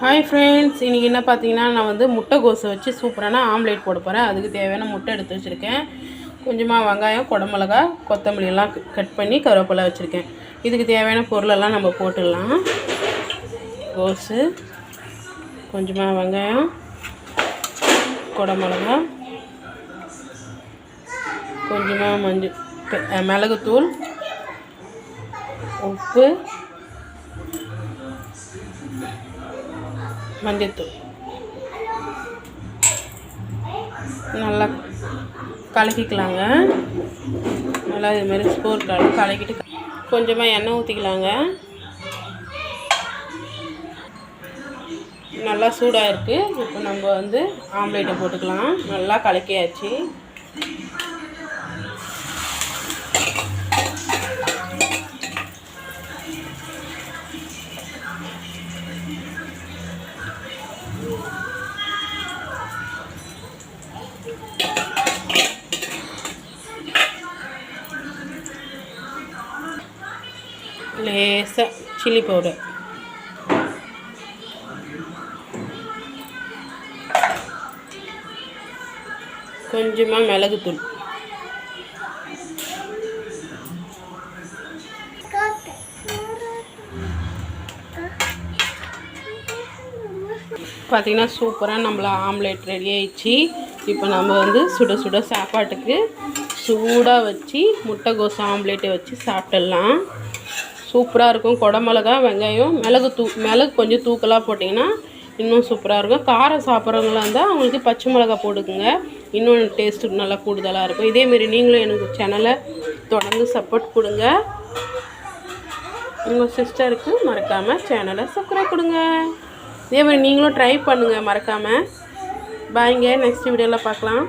Hi friends, இன்றைக்கி என்ன பார்த்தீங்கன்னா நான் வந்து முட்டைகோஸை வச்சு சூப்பரான ஆம்லேட் போட போகிறேன். அதுக்கு தேவையான முட்டை எடுத்து வச்சுருக்கேன். கொஞ்சமாக வெங்காயம், குடமிளகா, கொத்தமல்லி எல்லாம் கட் பண்ணி கருவேப்பிலை வச்சுருக்கேன். இதுக்கு தேவையான பொருளெல்லாம் நம்ம போட்டுடலாம். கோஸு, கொஞ்சமாக வெங்காயம், குடமிளகா, கொஞ்சமாக மிளகுத்தூள், உப்பு, மஞ்சத்தூள் நல்லா கலக்கிக்கலாங்க. நல்லா இதுமாரி ஸ்கோர் கலக்கிட்டு கொஞ்சமாக எண்ணெய் ஊற்றிக்கலாங்க. நல்லா சூடாக இருக்குது. இப்போ நம்ம வந்து ஆம்லேட்டை போட்டுக்கலாம். நல்லா கலக்கியாச்சு. லேசாக சில்லி பவுடர், கொஞ்சமாக மிளகுத்தூள், பார்த்திங்கன்னா சூப்பராக நம்மள ஆம்லேட் ரெடி ஆயிடுச்சு. இப்போ நம்ம வந்து சுட சுட சாப்பாட்டுக்கு சூடாக வச்சு முட்டைகோஸ் ஆம்லேட்டை வச்சு சாப்பிட்டுடலாம். சூப்பராக இருக்கும். குடமிளகா, வெங்காயம், மிளகு கொஞ்சம் தூக்கலாக போட்டிங்கன்னா இன்னும் சூப்பராக இருக்கும். காரம் சாப்பிட்றவங்களா இருந்தால் அவங்களுக்கு பச்சை மிளகா போட்டுக்குங்க. இன்னும் டேஸ்ட்டு நல்லா கூடுதலாக இருக்கும். இதேமாரி நீங்களும் எனக்கு சேனலை தொடர்ந்து சப்போர்ட் கொடுங்க. உங்கள் சிஸ்டருக்கு மறக்காமல் சேனலை சப்ஸ்கிரைப் கொடுங்க. இதேமாதிரி நீங்களும் ட்ரை பண்ணுங்கள் மறக்காமல். பாய்ங்க, நெக்ஸ்ட் வீடியோவில் பார்க்கலாம்.